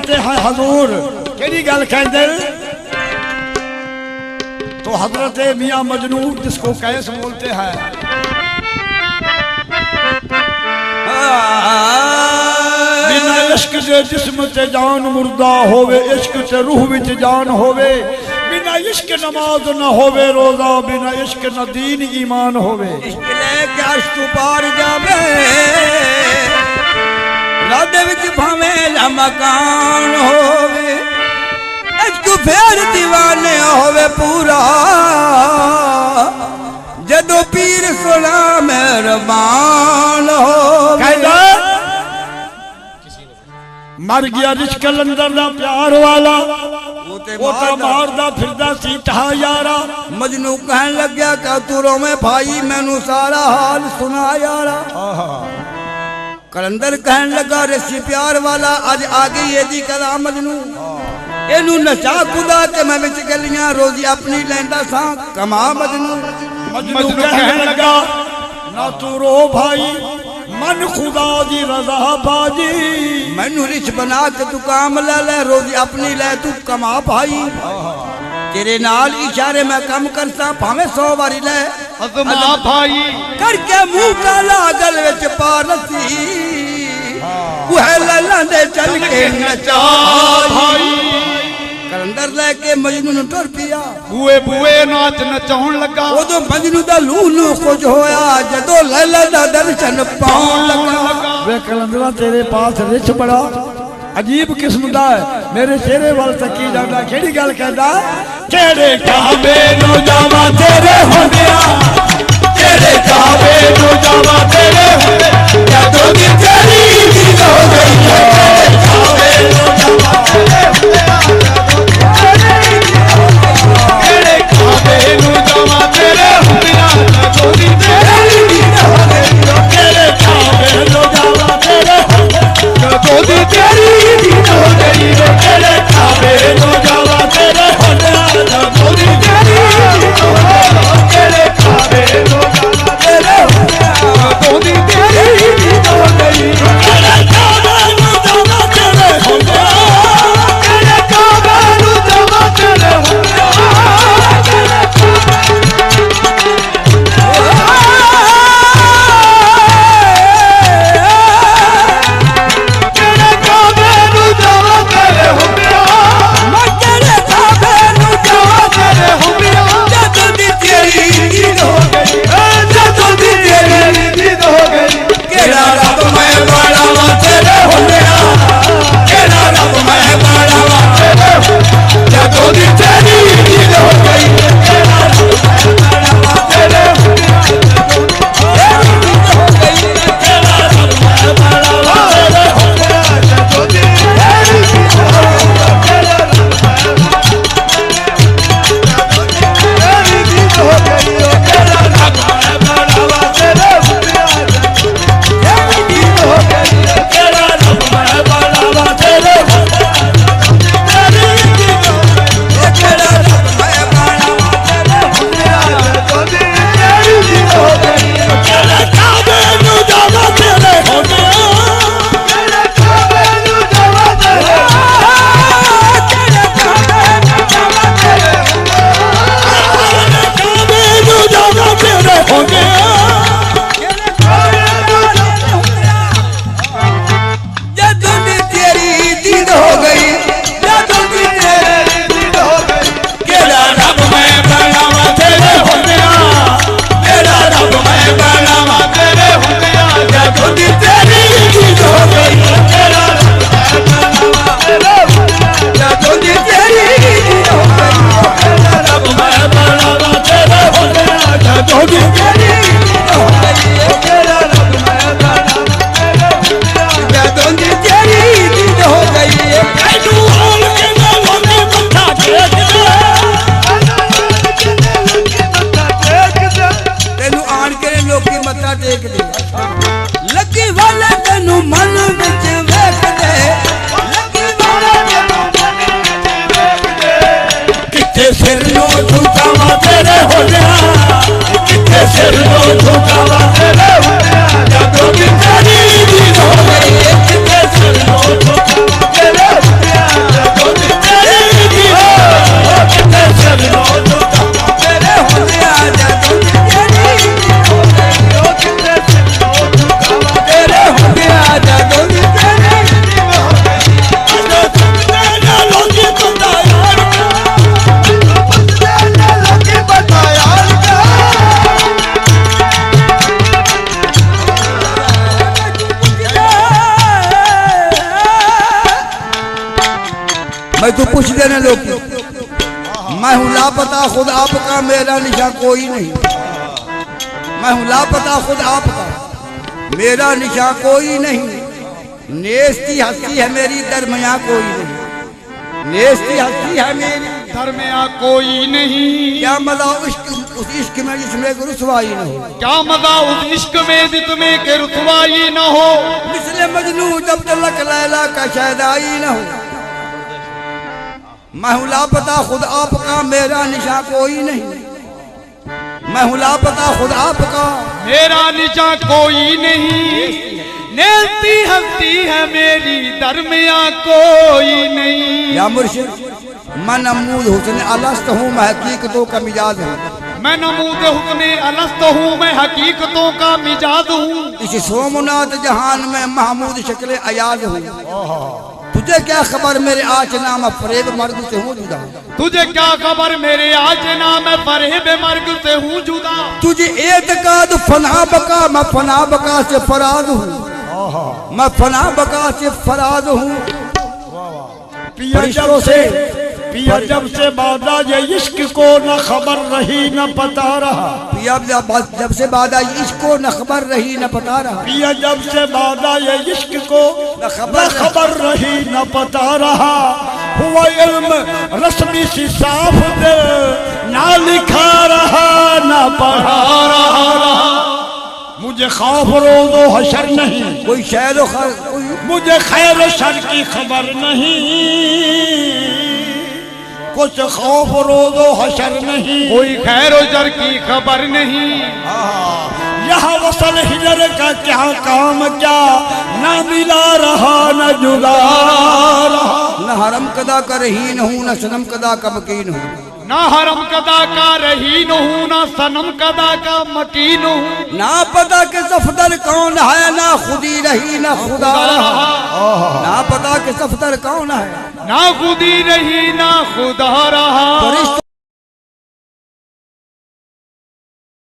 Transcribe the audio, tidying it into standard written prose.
कहते हैं हजूर केड़ी गल कहते तो हजरत मियां मजनू जिसको कैस बोलते हैं बिना इश्क से जिस्म ते जान मुर्दा होवे इश्क से रूह विच जान होवे बिना इश्क नमाज न होवे रोजा बिना इश्क न दीन ईमान होवे इश्क लेके अर्श तू पार जावे राधे विच भावें ला मकान होवे इश्क फेर दीवाने होवे पूरा जदों पीर सोना मेहरबान होवे मर गया रिश्क लंदर दा प्यार वाला वो तो मारदा फिरदा सी ठा यारा मजनू कहन लग गया क्या तू रोवे भाई मैनू सारा हाल सुना यारा कलंदर कहन लगा रसी प्यार वाला अज आ गई एदी कला मजनू एनू नचा खुदा के मैं विच गलियां रोजी अपनी लैंदा सा कमा मजनू मजनू कहन लगा ना तू रो भाई मन खुदा दी रजा बाजी मैनू रिच बना के तू काम ले ले रोजी अपनी ले तू कमा भाई तेरे नाल इशारे मैं कम करता भावे 100 बारी ले अजमा भाई करके मुंह काला गल विच पा लसी वह लला दे चल के नचा भाई कलंदर लेके मजनू नु टुर पिया बुए बुए नाच नचाउण लगा उदों मजनू दा लूलू कुछ होया जदों लैला दा दर्शन पाउण लगा वे कलंदरा तेरे पास रिछ बड़ा अजीब किस्म दा है मेरे चेहरे वाल तकी जांदा केड़ी गल कहदा केड़े काबे नु जावा तेरे होंदिया केड़े काबे नु जावा तेरे होंदे जदों दी तेरी दीद हो गई है काबे नु जावा तेरे केड़े काबे नु जावा तेरे होंदिया जदों दी तेरी दीद हो गई केड़े काबे नु जावा तेरे जदों दी तेरी दीद हो गई केड़े काबे नु जावा तेरे होंदिया जदों दी तेरी दीद हो गई केड़े काबे नु जावा तेरे होंदिया जदों दी तेरी दीद हो गई केड़े काबे नु जावा तेरे होंदिया केड़े काबे नु जावा तेरे होंदिया मैं तो पूछ देने लोग, मैं हूँ लापता खुद आपका, मेरा निशा कोई नहीं। मैं हूँ लापता खुद आपका, मेरा निशा कोई नहीं। नेस्ती हस्ती है मेरी, दरमिया कोई नहीं। नेस्ती हस्ती है मेरी, दरमिया कोई नहीं। क्या मजा उस इश्क में जिसमें रुसवाई न हो। क्या मजा उस इश्क में जिसमें के रुसवाई न हो। मिसले मजनू जब तलक लैला का शहदाई न हो। मैं हूँ लापता खुद आपका, मेरा निशा कोई नहीं। मैं हूँ लापता खुद आपका, मेरा निशा कोई नहीं। नेस्ती हस्ती है मेरी, दरमिया कोई नहीं। या मुर्शिद मैं नमूद हुस्न अलस्त हूँ, मैं हकीकतों का मिजाज हूँ। मैं नमूद हुस्न अलस्त हूँ, मैं हकीकतों का मिजाज हूँ। इस सोमनाथ जहान में महमूद शक्ल अयाज हूँ। तुझे क्या खबर मेरे आचना में फरेब मर्द से हूँ जुदा। तुझे क्या खबर मेरे आचना में फरेब मर्द से हूँ जुदा। तुझे एतकाद फना बका, मैं फना बका से फराज हूँ। मैं फना बका से फराज हूँ। पिया जब से बादा ये इश्क को न खबर रही न पता रहा। पिया जब से बादा इश्क को न खबर रही न पता रहा। पिया जब से बादा ये इश्क को न खबर रही न पता रहा। हुआ इल्म रस्मी सी साफ दे, ना लिखा रहा ना पढ़ा रहा। मुझे खौफ रोज़ो हशर नहीं, कोई शहर मुझे खैर शर की खबर नहीं। कुछ खौफ रोज़ो हशर नहीं, कोई खैर शर की खबर नहीं। यहाँ वसल हिजर का क्या काम, क्या ना मिला रहा न जुदा रहा। न हरम कदा कर रहीन हूँ, न सनम कदा का मकीन हूँ। ना हरम कदा का रहीन हूँ, ना सनम कदा का मकीन हूँ। ना पता के सफदर कौन है, ना खुदी रही ना खुदा रहा। ना पता के सफदर कौन है, ना खुदी रही ना खुदा रहा।